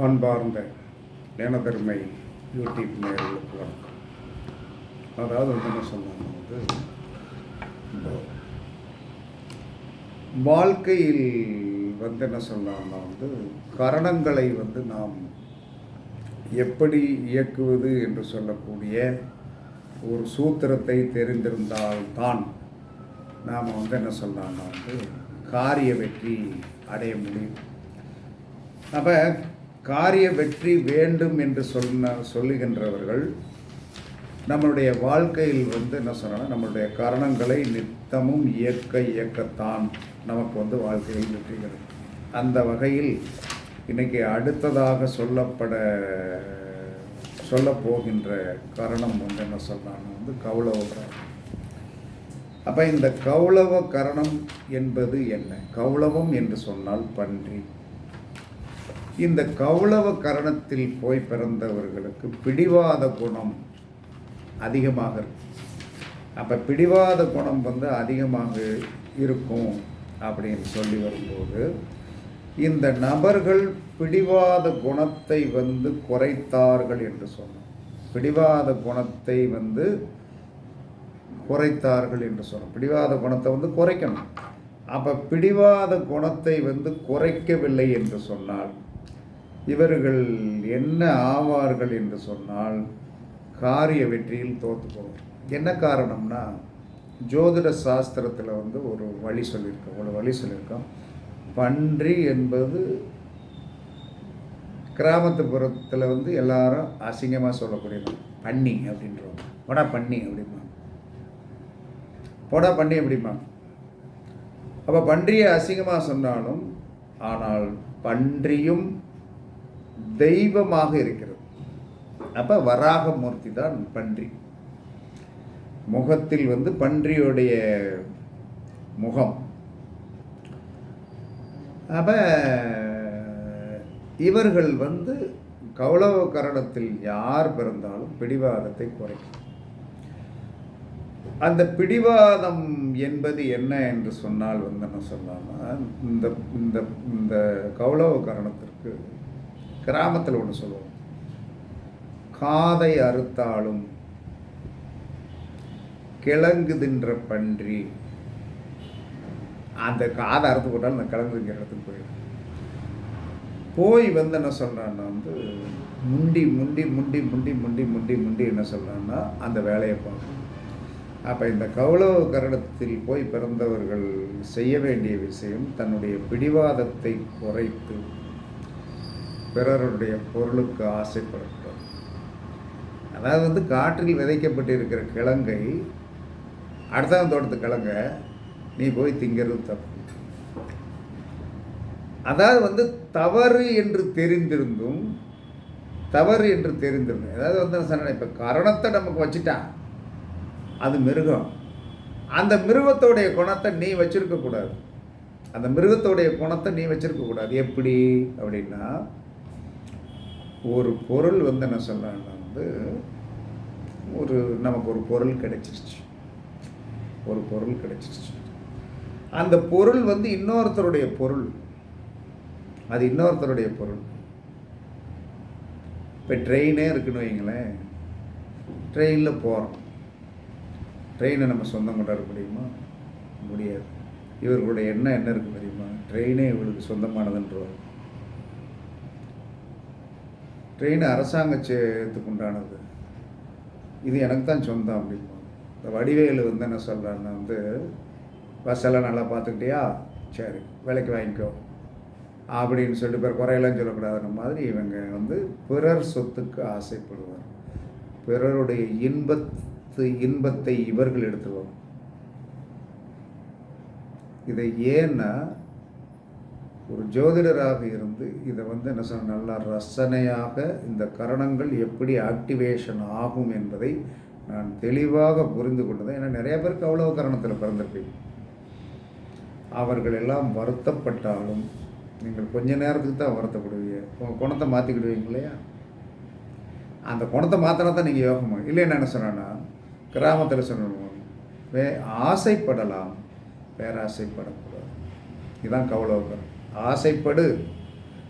அன்பார்ந்த ஞானதர்மை யூடியூப் நேயர்களுக்கு வணக்கம். அதாவது என்ன சொன்னாங்க இந்த வாழ்க்கையில் என்ன சொன்னாங்கன்னா கரணங்களை நாம் எப்படி இயக்குவது என்று சொல்லக்கூடிய ஒரு சூத்திரத்தை தெரிந்திருந்தால்தான் நாம் என்ன சொன்னாங்கன்னா காரிய வெற்றி அடைய முடியும். அப்போ காரிய வெற்றி வேண்டும் என்று சொல்லுகின்றவர்கள் நம்மளுடைய வாழ்க்கையில் என்ன சொன்னால் நம்மளுடைய கரணங்களை நித்தமும் இயக்கத்தான் நமக்கு வாழ்க்கையில் வெற்றிகள். அந்த வகையில் இன்றைக்கி அடுத்ததாக சொல்லப்போகின்ற கரணம் என்ன சொன்னாங்க கௌளவ கரணம். அப்போ இந்த கௌளவ கரணம் என்பது என்ன? கௌளவம் என்று சொன்னால் பன்றி. இந்த கௌளவ கரணத்தில் போய் பிறந்தவர்களுக்கு பிடிவாத குணம் அதிகமாக இருக்கும். அப்போ பிடிவாத குணம் அதிகமாக இருக்கும் அப்படின்னு சொல்லி வரும்போது இந்த நபர்கள் பிடிவாத குணத்தை குறைத்தார்கள் என்று சொன்னோம். பிடிவாத குணத்தை குறைத்தார்கள் என்று சொன்னோம். பிடிவாத குணத்தை குறைக்கணும். அப்போ பிடிவாத குணத்தை குறைக்கவில்லை என்று சொன்னால் இவர்கள் என்ன ஆவார்கள் என்று சொன்னால் காரிய வெற்றியில் தோற்றுப்போம். என்ன காரணம்னா ஜோதிட சாஸ்திரத்தில் ஒரு வழி சொல்லியிருக்கோம். பன்றி என்பது கிராமத்துப்புறத்தில் எல்லாரும் அசிங்கமாக சொல்லக்கூடியது பன்னி அப்படின்றவங்க. போடா பண்ணி அப்படிமா, போடா பண்ணி அப்படிமா. அப்போ பன்றியை அசிங்கமாக சொன்னாலும் ஆனால் பன்றியும் தெய்வமாக இருக்கிறது. அப்போ வராகமூர்த்தி தான் பன்றி. முகத்தில் பன்றியுடைய முகம். அப்போ இவர்கள் கௌளவ கரணத்தில் யார் பிறந்தாலும் பிடிவாதத்தை குறைக்கும். அந்த பிடிவாதம் என்பது என்ன என்று சொன்னால் என்ன சொன்னான்னா இந்த இந்த இந்த கௌளவ கரணத்திற்கு கிராமத்தில் ஒன்று சொல்லுவோம், காதை அறுத்தாலும் கிழங்கு தின்ற பன்றி. அந்த காதை அறுத்து போட்டாலும் அந்த கிழங்குங்கிற இடத்துக்கு போய் என்ன சொல்கிறான்னா முண்டி முண்டி முண்டி முண்டி முண்டி முண்டி முண்டி என்ன சொல்கிறான்னா அந்த வேலையை பார்க்கணும். அப்போ இந்த கௌளவ கரணத்தில் போய் பிறந்தவர்கள் செய்ய வேண்டிய விஷயம் தன்னுடைய பிடிவாதத்தை குறைத்து பிறருடைய பொருளுக்கு ஆசைப்படக்கூடாது. அதாவது காற்றில் விதைக்கப்பட்டிருக்கிற கிழங்கை அடுத்தவன் தோட்டத்து கிழங்க நீ போய் திங்கிறது தப்பு. அதாவது தவறு என்று தெரிந்திருந்தும் அதாவது சொன்ன இப்போ கரணத்தை நமக்கு வச்சுட்டான், அது மிருகம். அந்த மிருகத்தோடைய குணத்தை நீ வச்சிருக்கக்கூடாது. எப்படி அப்படின்னா ஒரு பொருள் என்ன சொல்கிறாங்கன்னா நமக்கு ஒரு பொருள் கிடைச்சிருச்சு. அந்த பொருள் இன்னொருத்தருடைய பொருள். அது இன்னொருத்தருடைய பொருள். இப்போ ட்ரெயினே இருக்குன்னு வைங்களேன். ட்ரெயினில் போகிறோம். ட்ரெயினை நம்ம சொந்தம் கொண்டாட முடியுமா? முடியாது. இவர்களுடைய எண்ணம் என்ன இருக்குது தெரியுமா? ட்ரெயினே இவளுக்கு சொந்தமானதுன்றவாங்க. ட்ரெயின் அரசாங்கத்துக்கு உண்டானது, இது எனக்கு தான் சொந்தம் அப்படிமா. இந்த வடிவேலு என்ன சொல்கிறான்னு பஸ்ஸெல்லாம் நல்லா பார்த்துக்கிட்டியா, சரி விலைக்கு வாங்கிக்கோ அப்படின்னு சொல்லிட்டு பேர் குறையெல்லாம் சொல்லக்கூடாதுன்ற மாதிரி இவங்க பிறர் சொத்துக்கு ஆசைப்படுவார். பிறருடைய இன்பத்தை இவர்கள் எடுத்துருவாங்க. இதை ஏன்னா ஒரு ஜோதிடராக இருந்து இதை என்ன சொன்ன நல்லா ரசனையாக இந்த கரணங்கள் எப்படி ஆக்டிவேஷன் ஆகும் என்பதை நான் தெளிவாக புரிந்து கொண்டது. ஏன்னா நிறைய பேருக்கு அவ்வளோ கரணத்தில் பிறந்திருப்பீங்க. அவர்கள் எல்லாம் வருத்தப்பட்டாலும் நீங்கள் கொஞ்ச நேரத்துக்கு தான் வருத்தப்படுவீங்க. உங்கள் குணத்தை மாற்றிக்கிடுவீங்க இல்லையா? அந்த குணத்தை மாற்றினா தான் நீங்கள் யோகமாக இல்லைன்னு என்ன சொன்னா கிராமத்தில் சொல்லணும், ஆசைப்படலாம், பேராசைப்படக்கூடாது. இதுதான் கௌளவ கரணம். ஆசைப்படு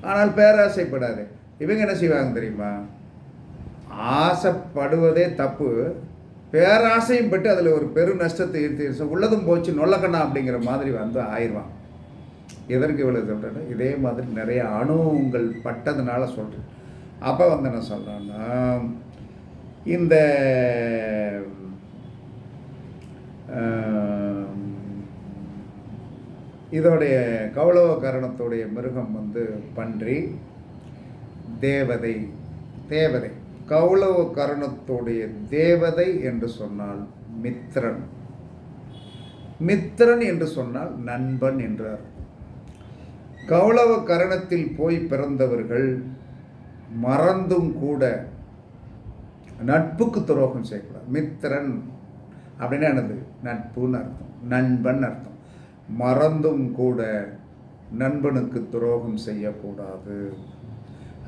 ஆனால் பேராசைப்படாது. இவங்க என்ன செய்வாங்க தெரியுமா, ஆசைப்படுவதே தப்பு, பேராசையும் பட்டு அதில் ஒரு பெரு நஷ்டத்தை உள்ளதும் போச்சு நொல்லக்கண்ணா அப்படிங்கிற மாதிரி வந்து ஆயிடுவான். எதற்கு இவ்வளோ சொல்கிறேன்னா, இதே மாதிரி நிறைய அனுபவங்கள் பட்டதுனால சொல்கிறேன். அப்போ வந்து என்ன சொல்கிறேன்னா, இந்த இதோடைய கௌளவ கரணத்துடைய மிருகம் வந்து பன்றி, தேவதை. தேவதை கௌளவ கரணத்துடைய தேவதை என்று சொன்னால் மித்திரன். மித்திரன் என்று சொன்னால் நண்பன் என்றார். கௌளவ கரணத்தில் போய் பிறந்தவர்கள் மறந்தும் கூட நட்புக்கு துரோகம் செய்யக்கூடாது. மித்திரன் அப்படின்னா என்னது, நட்புன்னு அர்த்தம், நண்பன் அர்த்தம். மறந்தும் கூட நண்பனுக்கு துரோகம் செய்யக்கூடாது.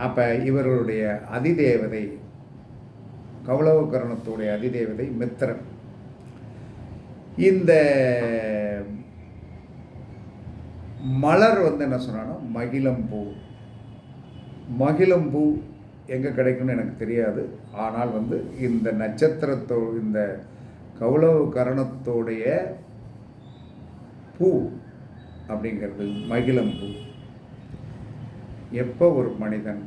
அப்போ இவர்களுடைய அதிதேவதை, கௌளவ கரணத்துடைய அதிதேவதை மித்திரன். இந்த மலர் வந்து என்ன சொன்னான்னா மகிழம்பூ. மகிழம்பூ எங்கே கிடைக்கும்னு எனக்கு தெரியாது. ஆனால் வந்து இந்த நட்சத்திரத்தோ இந்த கௌளவ கரணத்தோடைய பூ அப்படிங்கிறது மகிழம்பூ. எப்போ ஒரு மனிதன்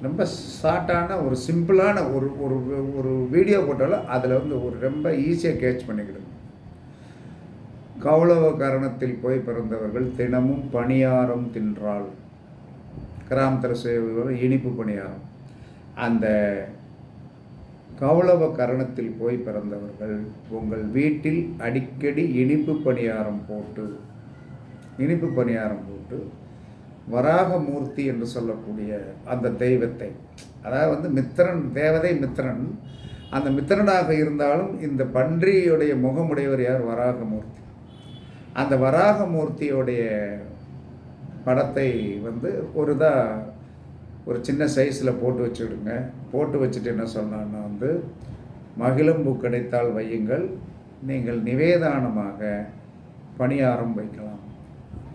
ரொம்ப ஷார்ட்டான ஒரு சிம்பிளான ஒரு ஒரு ஒரு வீடியோ போட்டாலும் அதில் வந்து ஒரு ரொம்ப ஈஸியாக கேட்ச் பண்ணிக்கிடுது. கௌளவ கரணத்தில் போய் பிறந்தவர்கள் தினமும் பணியாரம் தின்றால், கிராமத்தில் செய்வது இனிப்பு பணியாரம். அந்த கௌளவ கரணத்தில் போய் பிறந்தவர்கள் உங்கள் வீட்டில் அடிக்கடி இனிப்பு பணியாரம் போட்டு வராகமூர்த்தி என்று சொல்லக்கூடிய அந்த தெய்வத்தை, அதாவது வந்து மித்திரன், தேவதை மித்திரன், அந்த மித்திரனாக இருந்தாலும் இந்த பன்றியுடைய முகமுடையவர் யார், வராகமூர்த்தி. அந்த வராகமூர்த்தியோடைய படத்தை வந்து ஒரு சின்ன சைஸில் போட்டு வச்சுடுங்க. போட்டு வச்சுட்டு என்ன சொன்னான்னா வந்து மகிழம்பூ கிடைத்தால் வையுங்கள், நீங்கள் நிவேதானமாக பணியாரம் வைக்கலாம்.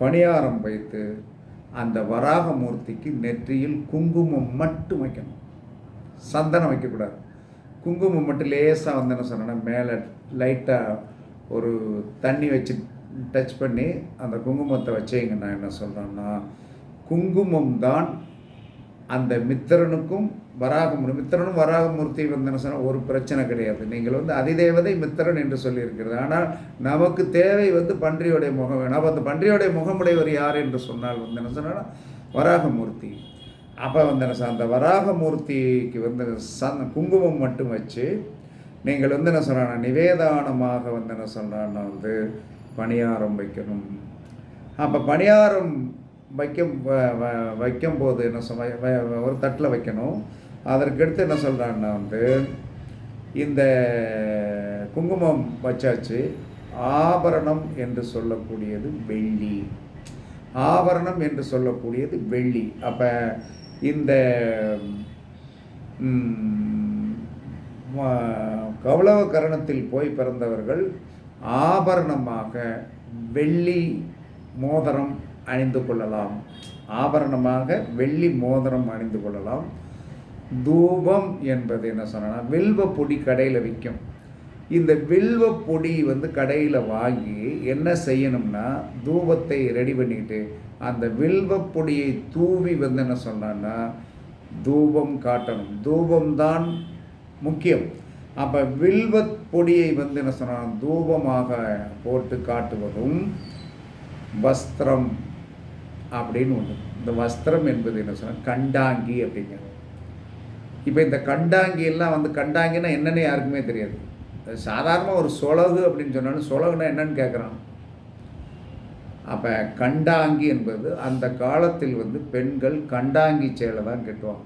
பணியாரம் வைத்து அந்த வராகமூர்த்திக்கு நெற்றியில் குங்குமம் மட்டும் வைக்கணும், சந்தனம் வைக்கக்கூடாது. குங்குமம் மட்டும் லேசாக வந்து என்ன சொன்னேன்னா மேலே லைட்டாக ஒரு தண்ணி வச்சு டச் பண்ணி அந்த குங்குமத்தை வச்சீங்கன்னா என்ன சொல்கிறேன்னா, குங்குமம் தான் அந்த மித்திரனுக்கும் மித்திரனும் வராகமூர்த்தி வந்து என்ன சொன்னால் ஒரு பிரச்சனை கிடையாது. நீங்கள் வந்து அதிதேவதை மித்திரன் என்று சொல்லியிருக்கிறது. ஆனால் நமக்கு தேவை வந்து பன்றியோடைய முகம் வேணும். அப்போ அந்த பன்றியோடைய முகமுடையவர் யார் என்று சொன்னால் வந்து என்ன சொன்னால் வராகமூர்த்தி. அப்போ வந்து என்ன அந்த வராகமூர்த்திக்கு வந்து குங்குமம் மட்டும் வச்சு நீங்கள் வந்து என்ன சொல்கிறாங்கன்னா நிவேதானமாக வந்து என்ன சொல்கிறான்னா வந்து பணியாரம் வைக்கணும். அப்போ பணியாரம் வைக்கும்போது என்ன ஒரு தட்டில் வைக்கணும். அதற்கடுத்து என்ன சொல்கிறாங்கன்னா வந்து இந்த குங்குமம் வச்சாச்சு, ஆபரணம் என்று சொல்லக்கூடியது வெள்ளி. ஆபரணம் என்று சொல்லக்கூடியது வெள்ளி. அப்போ இந்த கௌளவ கரணத்தில் போய் பிறந்தவர்கள் ஆபரணமாக வெள்ளி மோதிரம் அணிந்து கொள்ளலாம். ஆபரணமாக வெள்ளி மோதிரம் அணிந்து கொள்ளலாம். தூபம் என்பது என்ன சொன்னா, வில்வ பொடி கடையில் விற்கும். இந்த வில்வ பொடி வந்து கடையில் வாங்கி என்ன செய்யணும்னா, தூபத்தை ரெடி பண்ணிட்டு அந்த வில்வ பொடியை தூவி வந்து என்ன சொன்னான்னா தூபம் காட்டணும். தூபம்தான் முக்கியம். அப்போ வில்வ பொடியை வந்து என்ன சொன்னால் தூபமாக போட்டு காட்டுவதும் வஸ்திரம் அப்படின்னு ஒன்று. இந்த வஸ்திரம் என்பது என்ன சொன்னால் கண்டாங்கி அப்படிங்கிறது. இப்போ இந்த கண்டாங்கி எல்லாம் வந்து கண்டாங்கின்னா என்னென்னு யாருக்குமே தெரியாது. சாதாரணமாக ஒரு சொலகு அப்படின்னு சொன்னாலும் சொலகுனா என்னன்னு கேட்குறான். அப்போ கண்டாங்கி என்பது அந்த காலத்தில் வந்து பெண்கள் கண்டாங்கி சேலை தான் கட்டுவாங்க.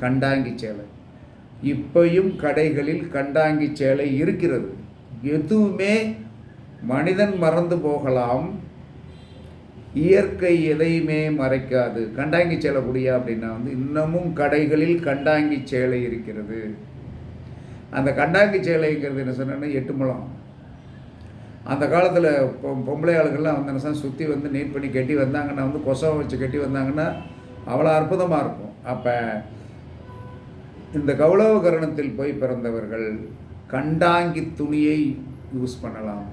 கண்டாங்கி சேலை இப்பையும் கடைகளில் கண்டாங்கி சேலை இருக்கிறது. எதுவுமே மனிதன் மறந்து போகலாம், இயற்கை எதையுமே மறைக்காது. கண்டாங்கி சேலை குடியா அப்படின்னா வந்து இன்னமும் கடைகளில் கண்டாங்கி சேலை இருக்கிறது. அந்த கண்டாங்கி சேலைங்கிறது என்ன சொன்னா 8 முழம். அந்த காலத்தில் பொம்பளை ஆளுகள்லாம் வந்து என்ன சுற்றி வந்து நீட் பண்ணி கட்டி வந்தாங்கன்னா வந்து கொசவை வச்சு கட்டி வந்தாங்கன்னா அவ்வளோ அற்புதமாக இருக்கும். அப்போ இந்த கௌளவ கரணத்தில் போய் பிறந்தவர்கள் கண்டாங்கி துணியை யூஸ் பண்ணலாம்.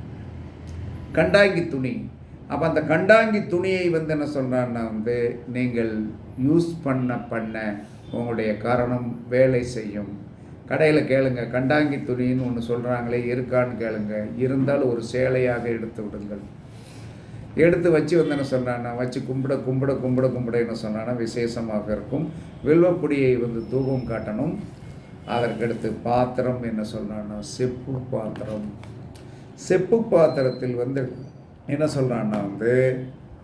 கண்டாங்கி துணி. அப்போ அந்த கண்டாங்கி துணியை வந்து என்ன சொல்கிறான்னா வந்து நீங்கள் யூஸ் பண்ண உங்களுடைய கரணம் வேலை செய்யும். கடையில் கேளுங்க, கண்டாங்கி துணின்னு ஒன்று சொல்கிறாங்களே இருக்கான்னு கேளுங்க. இருந்தால் ஒரு சேலையாக எடுத்து விடுங்கள். எடுத்து வச்சு வந்து என்ன சொன்னான்னா வச்சு கும்பிட என்ன சொன்னான்னா விசேஷமாக இருக்கும். வில்வப்பொடியை வந்து தூபம் காட்டணும். அதற்கடுத்து பாத்திரம் என்ன சொன்னான்னா செப்பு பாத்திரம். செப்பு பாத்திரத்தில் வந்து என்ன சொல்கிறான்னா வந்து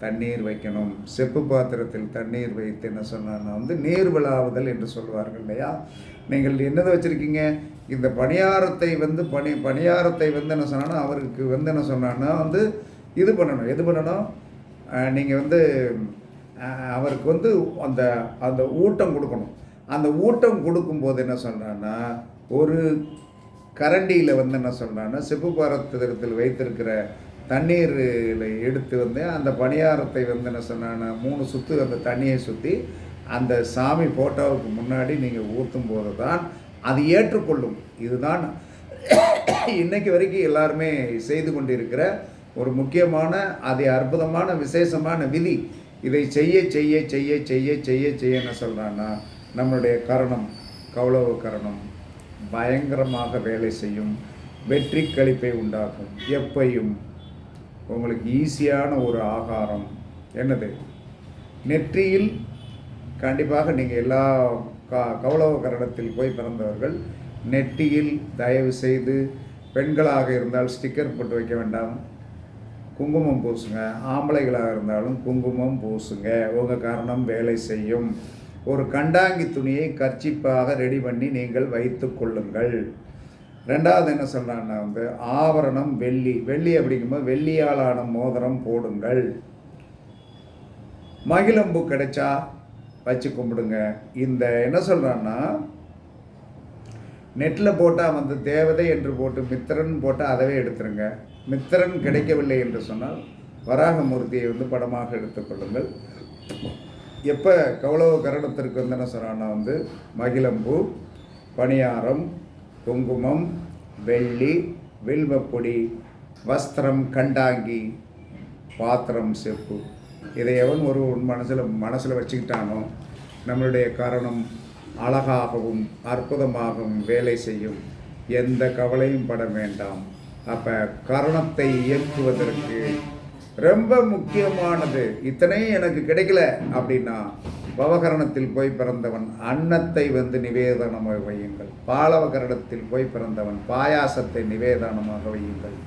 தண்ணீர் வைக்கணும். செப்பு பாத்திரத்தில் தண்ணீர் வைத்து என்ன சொன்னான்னா வந்து நீர் விழாவுதல் என்று சொல்வார்கள் இல்லையா. நீங்கள் என்னதை வச்சுருக்கீங்க, இந்த பணியாரத்தை வந்து பணியாரத்தை வந்து என்ன சொன்னான்னா அவருக்கு வந்து என்ன சொன்னான்னா வந்து இது பண்ணணும். எது பண்ணணும், நீங்கள் வந்து அவருக்கு வந்து அந்த அந்த ஊட்டம் கொடுக்கணும். அந்த ஊட்டம் கொடுக்கும்போது என்ன சொல்கிறான்னா ஒரு கரண்டியில் வந்து என்ன சொல்கிறான்னா செப்பு பாத்திரத்தில் வைத்திருக்கிற தண்ணீரில் எடுத்து வந்து அந்த பணியாரத்தை வந்து என்ன சொன்னான்னா 3 சுற்று அந்த தண்ணியை சுற்றி அந்த சாமி ஃபோட்டோவுக்கு முன்னாடி நீங்கள் ஊற்றும் போது தான் அது ஏற்றுக்கொள்ளும். இதுதான் இன்றைக்கு வரைக்கும் எல்லாருமே செய்து கொண்டிருக்கிற ஒரு முக்கியமான அதி அற்புதமான விசேஷமான விதி. இதை செய்ய செய்ய செய்ய செய்ய செய்ய செய்ய என்ன சொல்கிறான்னா நம்மளுடைய கரணம் கௌளவ கரணம் பயங்கரமாக வேலை செய்யும். வெற்றி கழிப்பை உண்டாக்கும். எப்பையும் உங்களுக்கு ஈஸியான ஒரு ஆகாரம் என்னது, நெற்றியில் கண்டிப்பாக நீங்கள் எல்லா கௌளவ கரணத்தில் போய் பிறந்தவர்கள் நெற்றியில் தயவு செய்து பெண்களாக இருந்தால் ஸ்டிக்கர் போட்டு வைக்க வேண்டாம், குங்குமம் பூசுங்க. ஆம்பளைகளாக இருந்தாலும் குங்குமம் பூசுங்க. உங்கள் கரணம் வேலை செய்யும். ஒரு கண்டாங்கி துணியை கர்ச்சிப்பாக ரெடி பண்ணி நீங்கள் வைத்து கொள்ளுங்கள். ரெண்டாவது என்ன சொல்கிறான்னா வந்து ஆபரணம் வெள்ளி அப்படிங்கும்போது வெள்ளியாலான மோதிரம் போடுங்கள். மகிழம்பூ கிடைச்சா வச்சு கும்பிடுங்க. இந்த என்ன சொல்கிறான்னா நெட்டில் போட்டால் வந்து தேவதை என்று போட்டு மித்திரன் போட்டால் அதவே எடுத்துருங்க. மித்திரன் கிடைக்கவில்லை என்று சொன்னால் வராகமூர்த்தியை வந்து படமாக எடுத்துக்கொள்ளுங்கள். எப்போ கௌளவ கரணத்திற்கு வந்து என்ன சொல்கிறான்னா வந்து மகிழம்பூ, பணியாரம், குங்குமம், வெள்ளி, வில்வப்பொடி, வஸ்திரம், கண்டாங்கி, பாத்திரம், செப்பு, இதை எவன் ஒரு மனசில் வச்சுக்கிட்டானோ நம்மளுடைய கரணம் அழகாகவும் அற்புதமாகவும் வேலை செய்யும். எந்த கவலையும் பட வேண்டாம். அப்போ கரணத்தை இயக்குவதற்கு ரொம்ப முக்கியமானது இத்தனையும் எனக்கு கிடைக்கல அப்படின்னா பவகரணத்தில் போய் பிறந்தவன் அன்னத்தை வந்து நிவேதனமாக வையுங்கள். பாலவகரணத்தில் போய் பிறந்தவன் பாயாசத்தை நிவேதனமாக வையுங்கள்.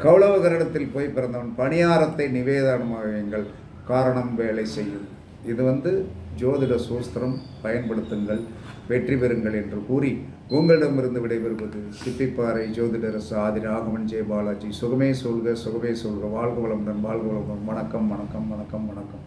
கௌளவகரணத்தில் போய் பிறந்தவன் பணியாரத்தை நிவேதனமாக வையுங்கள். காரணம் வேலை செய்யும். இது வந்து ஜோதிட சூஸ்திரம், பயன்படுத்துங்கள், வெற்றி பெறுங்கள் என்று கூறி உங்களிடமிருந்து விடைபெறுவது சிப்பிப்பாறை ஜோதிடரசு ஆதிராகவன் ஜெயபாலாஜி. சுகமே சொல்க, சுகமே சொல்க. வாழ்க வளமுடன், வாழ்க வளமுடன். வணக்கம், வணக்கம், வணக்கம், வணக்கம்.